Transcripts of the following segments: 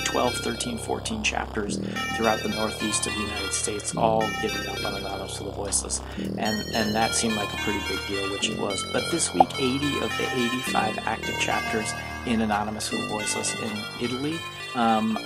Twelve, 13, 14 chapters throughout the northeast of the United States, all giving up on Anonymous for the Voiceless, and that seemed like a pretty big deal, which it was. But this week, 80 of the 85 active chapters in Anonymous for the Voiceless in Italy,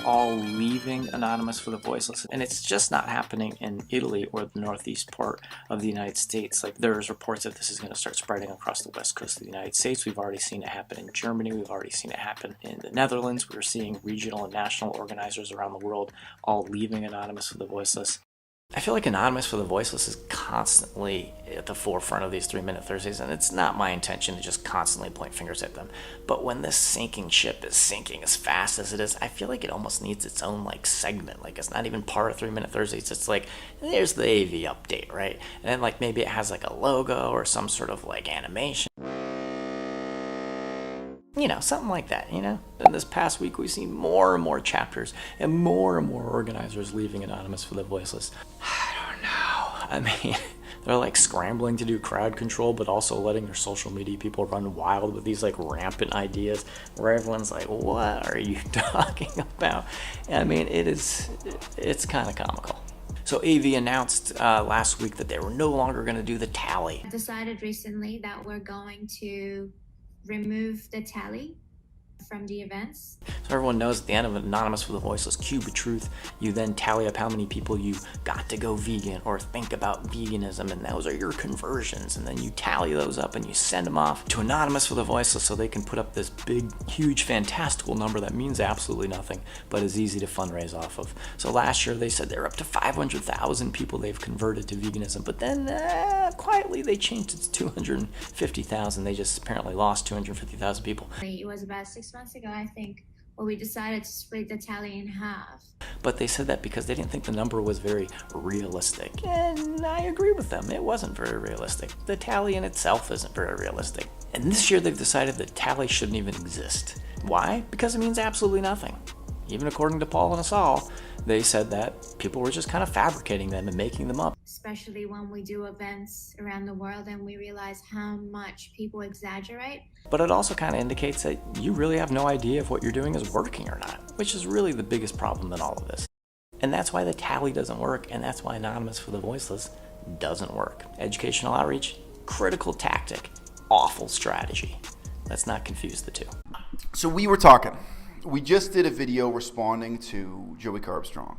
all leaving Anonymous for the Voiceless, and it's just not happening in Italy or the northeast part of the United States. Like, there's reports that this is going to start spreading across the west coast of the United States. We've already seen it happen in Germany. We've already seen it happen in the Netherlands. We're seeing regional and national organizers around the world all leaving Anonymous for the Voiceless. I feel like Anonymous for the Voiceless is constantly at the forefront of these 3-Minute Thursdays, and it's not my intention to just constantly point fingers at them. But when this sinking ship is sinking as fast as it is, I feel like it almost needs its own segment. Like, it's not even part of 3-Minute Thursdays. It's like, there's the AV update, right? And then maybe it has a logo or some sort of animation. Something like that, And this past week, we've seen more and more chapters and more organizers leaving Anonymous for the Voiceless. I don't know. I mean, they're scrambling to do crowd control, but also letting their social media people run wild with these rampant ideas where everyone's like, what are you talking about? I mean, it's kind of comical. So AV announced last week that they were no longer going to do the tally. I decided recently that we're going to remove the tally from the events. So everyone knows at the end of Anonymous for the Voiceless Cube of Truth, you then tally up how many people you got to go vegan or think about veganism, and those are your conversions. And then you tally those up and you send them off to Anonymous for the Voiceless so they can put up this big, huge, fantastical number that means absolutely nothing, but is easy to fundraise off of. So last year they said they're up to 500,000 people they've converted to veganism, but then quietly they changed it to 250,000. They just apparently lost 250,000 people. It was about 6 months ago, I think, where we decided to split the tally in half. But they said that because they didn't think the number was very realistic. And I agree with them. It wasn't very realistic. The tally in itself isn't very realistic. And this year they've decided that tally shouldn't even exist. Why? Because it means absolutely nothing. Even according to Paul and Asal, they said that people were just kind of fabricating them and making them up. Especially when we do events around the world and we realize how much people exaggerate. But it also kind of indicates that you really have no idea if what you're doing is working or not, which is really the biggest problem in all of this. And that's why the tally doesn't work, and that's why Anonymous for the Voiceless doesn't work. Educational outreach, critical tactic, awful strategy. Let's not confuse the two. So we were talking. We just did a video responding to Joey Carbstrong.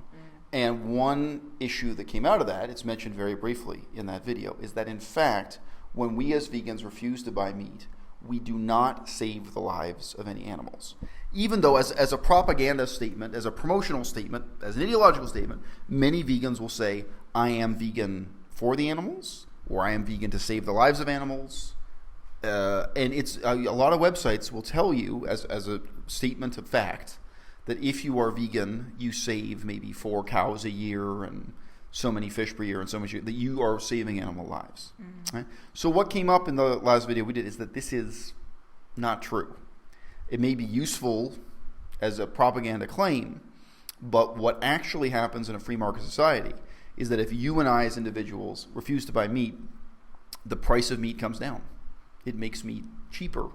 And one issue that came out of that, it's mentioned very briefly in that video, is that in fact, when we as vegans refuse to buy meat, we do not save the lives of any animals. Even though as a propaganda statement, as a promotional statement, as an ideological statement, many vegans will say, I am vegan for the animals, or I am vegan to save the lives of animals. And it's a lot of websites will tell you as a statement of fact that if you are vegan, you save maybe 4 cows a year and so many fish per year and so much, that you are saving animal lives. Right? So what came up in the last video we did is that this is not true. It may be useful as a propaganda claim, but what actually happens in a free market society is that if you and I as individuals refuse to buy meat, the price of meat comes down. It makes meat cheaper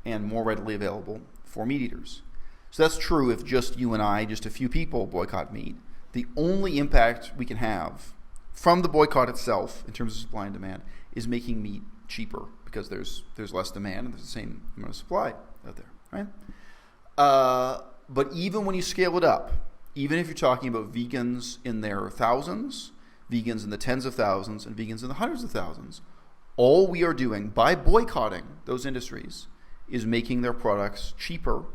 and more readily available for meat eaters. So that's true if just you and I, just a few people, boycott meat. The only impact we can have from the boycott itself in terms of supply and demand is making meat cheaper because there's less demand and there's the same amount of supply out there, right? But even when you scale it up, even if you're talking about vegans in their thousands, vegans in the tens of thousands, and vegans in the hundreds of thousands, all we are doing by boycotting those industries is making their products cheaper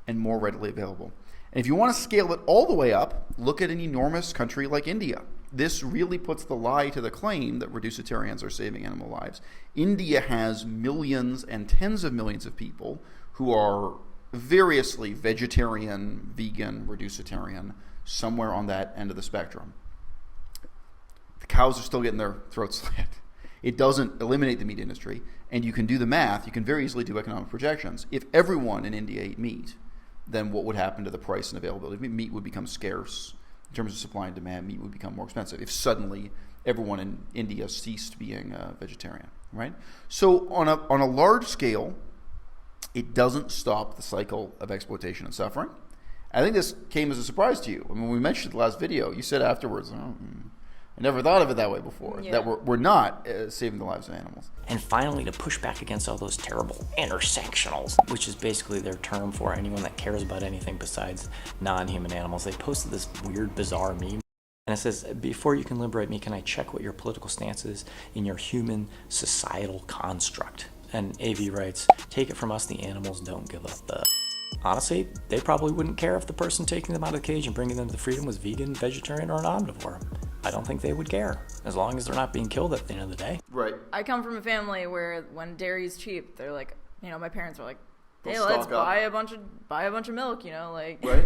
and more readily available. And if you want to scale it all the way up, look at an enormous country like India. This really puts the lie to the claim that reducitarians are saving animal lives. India has millions and tens of millions of people who are variously vegetarian, vegan, reducitarian, somewhere on that end of the spectrum. The cows are still getting their throats slit. It doesn't eliminate the meat industry, and you can do the math. You can very easily do economic projections. If everyone in India ate meat, then what would happen to the price and availability? Meat would become scarce. In terms of supply and demand, meat would become more expensive if suddenly everyone in India ceased being vegetarian. right? So on a large scale, it doesn't stop the cycle of exploitation and suffering. I think this came as a surprise to you. I mean, when we mentioned the last video, you said afterwards, I never thought of it that way before, that we're not saving the lives of animals. And finally, to push back against all those terrible intersectionals, which is basically their term for anyone that cares about anything besides non-human animals, they posted this weird, bizarre meme. And it says, before you can liberate me, can I check what your political stance is in your human societal construct? And AV writes, take it from us, the animals don't give up the... Honestly, they probably wouldn't care if the person taking them out of the cage and bringing them to freedom was vegan, vegetarian, or an omnivore. I don't think they would care, as long as they're not being killed at the end of the day. Right. I come from a family where when dairy's cheap, they're like, my parents are like, hey, We'll let's stock up. buy a bunch of milk, like. Right.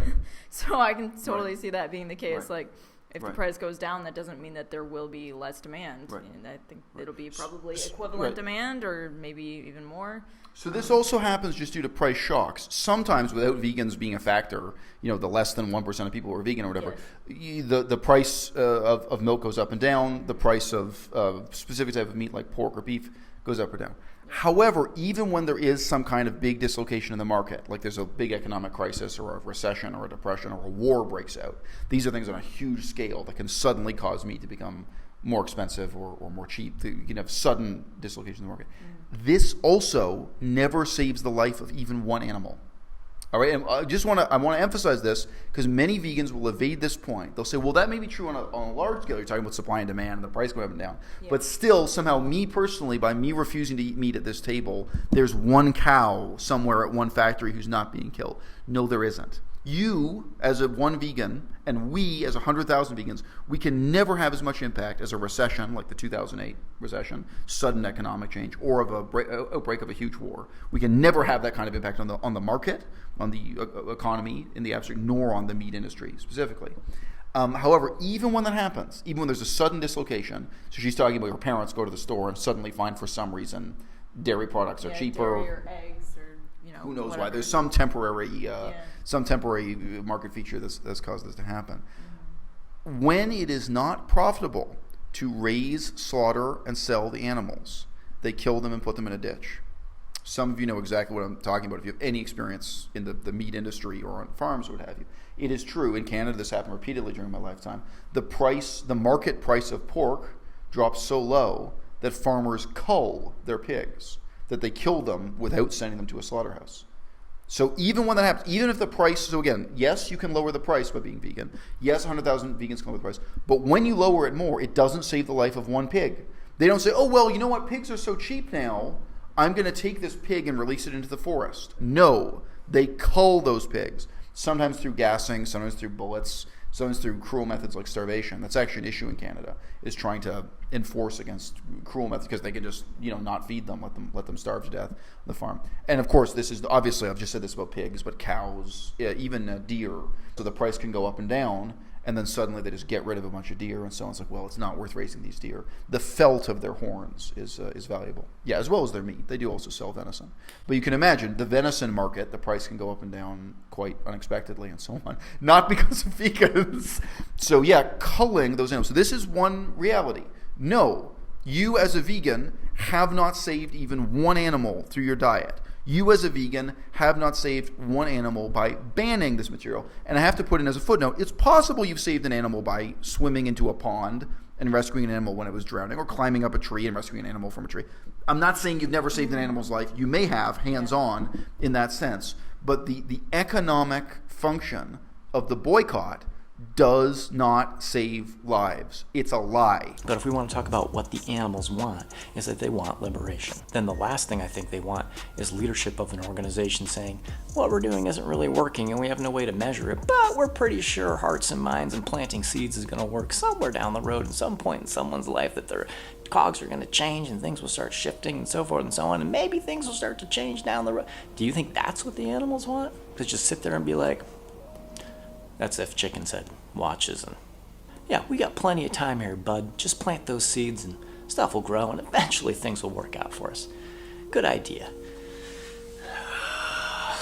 So I can totally see that being the case. Right. Like, if the price goes down, that doesn't mean that there will be less demand. Right. And I think it'll be probably equivalent demand, or maybe even more. So this also happens just due to price shocks. Sometimes without vegans being a factor, the less than 1% of people who are vegan or whatever, the price of milk goes up and down. The price of specific type of meat like pork or beef goes up or down. However, even when there is some kind of big dislocation in the market, like there's a big economic crisis or a recession or a depression or a war breaks out, these are things on a huge scale that can suddenly cause meat to become more expensive or more cheap. You can have sudden dislocation in the market. This also never saves the life of even one animal. All right, and I want to emphasize this because many vegans will evade this point. They'll say, well, that may be true on a large scale. You're talking about supply and demand and the price going up and down. Yeah. But still, somehow, me personally, by me refusing to eat meat at this table, there's one cow somewhere at one factory who's not being killed. No, there isn't. You, as a one vegan, and we, as 100,000 vegans, we can never have as much impact as a recession, like the 2008 recession, sudden economic change, or of a outbreak of a huge war. We can never have that kind of impact on the market, on the economy in the abstract, nor on the meat industry specifically. However, even when that happens, even when there's a sudden dislocation, so she's talking about her parents go to the store and suddenly find for some reason dairy products are cheaper. Dairy or eggs or, who knows whatever. why. There's some temporary market feature that's caused this to happen. Mm-hmm. When it is not profitable to raise, slaughter, and sell the animals, they kill them and put them in a ditch. Some of you know exactly what I'm talking about if you have any experience in the meat industry or on farms or what have you. It is true. In Canada, this happened repeatedly during my lifetime. The market price of pork drops so low that farmers cull their pigs, that they kill them without sending them to a slaughterhouse. So even when that happens, even if the price, so again, yes, you can lower the price by being vegan. Yes, 100,000 vegans can lower the price. But when you lower it more, it doesn't save the life of one pig. They don't say, oh, well, you know what, pigs are so cheap now, I'm going to take this pig and release it into the forest. No, they cull those pigs, sometimes through gassing, sometimes through bullets, sometimes through cruel methods like starvation. That's actually an issue in Canada, is trying to enforce against cruel methods because they can just, not feed them, let them starve to death on the farm. And of course, this is obviously, I've just said this about pigs, but cows, even deer. So the price can go up and down, and then suddenly they just get rid of a bunch of deer, and so on. It's like, well, it's not worth raising these deer. The felt of their horns is valuable. Yeah, as well as their meat. They do also sell venison. But you can imagine the venison market, the price can go up and down quite unexpectedly and so on. Not because of vegans. So yeah, culling those animals. So this is one reality. No, you as a vegan have not saved even one animal through your diet. You as a vegan have not saved one animal by banning this material. And I have to put in as a footnote, it's possible you've saved an animal by swimming into a pond and rescuing an animal when it was drowning, or climbing up a tree and rescuing an animal from a tree. I'm not saying you've never saved an animal's life. You may have, hands-on, in that sense. But the economic function of the boycott does not save lives. It's a lie. But if we want to talk about what the animals want, is that they want liberation. Then the last thing I think they want is leadership of an organization saying, what we're doing isn't really working and we have no way to measure it, but we're pretty sure hearts and minds and planting seeds is going to work somewhere down the road at some point in someone's life, that their cogs are going to change and things will start shifting and so forth and so on, and maybe things will start to change down the road. Do you think that's what the animals want? To just sit there and be like, that's if Chicken said watches, and yeah, we got plenty of time here, bud. Just plant those seeds and stuff will grow and eventually things will work out for us. Good idea.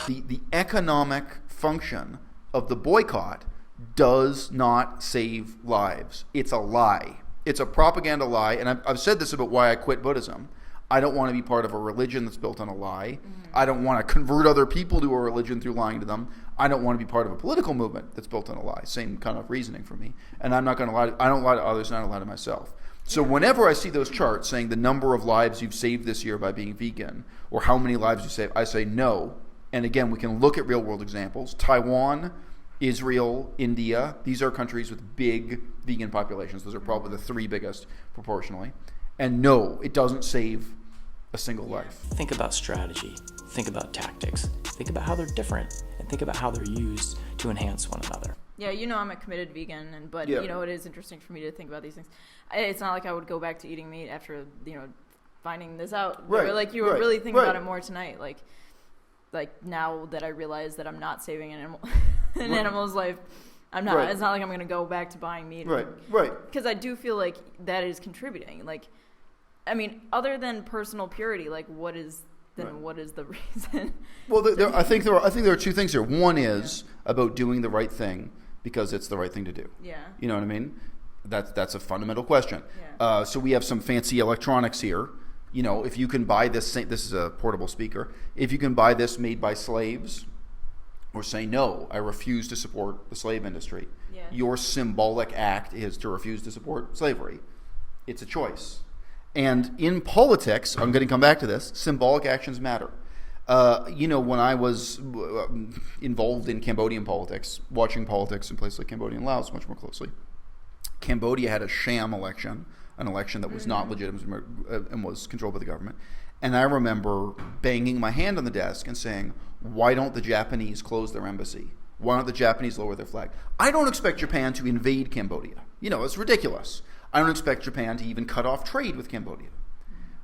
The economic function of the boycott does not save lives. It's a lie. It's a propaganda lie, and I've said this about why I quit Buddhism. I don't want to be part of a religion that's built on a lie. I don't want to convert other people to a religion through lying to them. I don't want to be part of a political movement that's built on a lie. Same kind of reasoning for me. And I'm not going to lie. I don't lie to others, and I don't lie to myself. So whenever I see those charts saying the number of lives you've saved this year by being vegan, or how many lives you save, I say no. And again, we can look at real world examples. Taiwan, Israel, India, these are countries with big vegan populations. Those are probably the 3 biggest proportionally. And no, it doesn't save a single life. Think about strategy. Think about tactics. Think about how they're different, and think about how they're used to enhance one another. Yeah, I'm a committed vegan, but it is interesting for me to think about these things. It's not like I would go back to eating meat after finding this out. Right. But you were really thinking about it more tonight. Like now that I realize that I'm not saving an animal's life, I'm not. Right. It's not like I'm going to go back to buying meat. Right. Because I do feel like that is contributing. Other than personal purity, what is the reason? Well, I think there are 2 things here. One is about doing the right thing because it's the right thing to do. Yeah. You know what I mean? That's a fundamental question. Yeah. So we have some fancy electronics here. If you can buy this is a portable speaker. If you can buy this made by slaves, or say, no, I refuse to support the slave industry. Yeah. Your symbolic act is to refuse to support slavery. It's a choice. And in politics, I'm going to come back to this, symbolic actions matter. When I was involved in Cambodian politics, watching politics in places like Cambodia and Laos much more closely, Cambodia had a sham election, an election that was not legitimate and was controlled by the government. And I remember banging my hand on the desk and saying, why don't the Japanese close their embassy? Why don't the Japanese lower their flag? I don't expect Japan to invade Cambodia. It's ridiculous. I don't expect Japan to even cut off trade with Cambodia.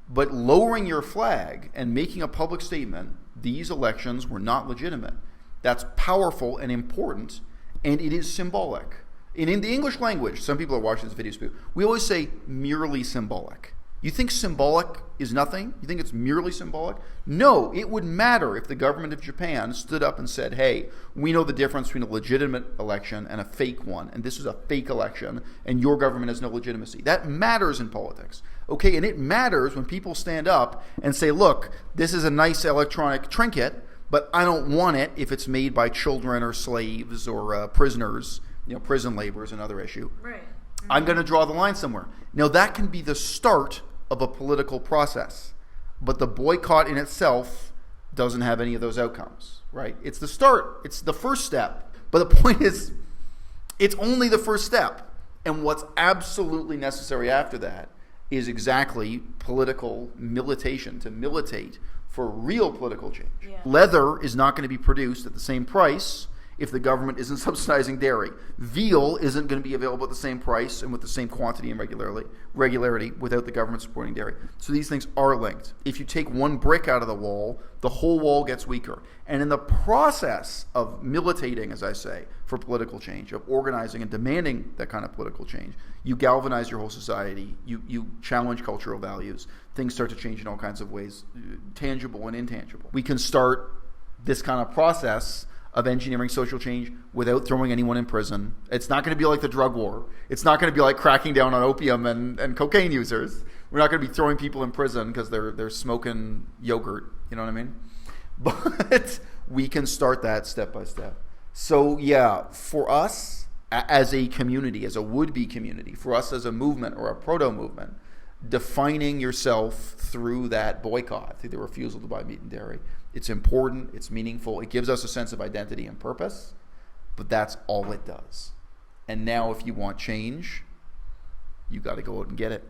But lowering your flag and making a public statement, these elections were not legitimate, that's powerful and important, and it is symbolic. And in the English language, some people are watching this video, we always say merely symbolic. You think symbolic is nothing? You think it's merely symbolic? No, it would matter if the government of Japan stood up and said, hey, we know the difference between a legitimate election and a fake one, and this is a fake election, and your government has no legitimacy. That matters in politics. Okay, and it matters when people stand up and say, look, this is a nice electronic trinket, but I don't want it if it's made by children or slaves or prisoners, prison labor is another issue. Right. Mm-hmm. I'm going to draw the line somewhere. Now, that can be the start of a political process, but the boycott in itself doesn't have any of those outcomes, right? It's the start. It's the first step. But the point is, it's only the first step. And what's absolutely necessary after that is exactly political militation, to militate for real political change. Yeah. Leather is not going to be produced at the same price if the government isn't subsidizing dairy. Veal isn't going to be available at the same price and with the same quantity and regularity without the government supporting dairy. So these things are linked. If you take one brick out of the wall, the whole wall gets weaker. And in the process of militating, as I say, for political change, of organizing and demanding that kind of political change, you galvanize your whole society, you challenge cultural values, things start to change in all kinds of ways, tangible and intangible. We can start this kind of process of engineering social change without throwing anyone in prison. It's not going to be like the drug war. It's not going to be like cracking down on opium and cocaine users. We're not going to be throwing people in prison because they're smoking yogurt. You know what I mean? But we can start that step by step. So yeah, for us as a community, as a would-be community, for us as a movement or a proto-movement, defining yourself through that boycott, through the refusal to buy meat and dairy, it's important, it's meaningful, it gives us a sense of identity and purpose, but that's all it does. And now if you want change, you got to go out and get it.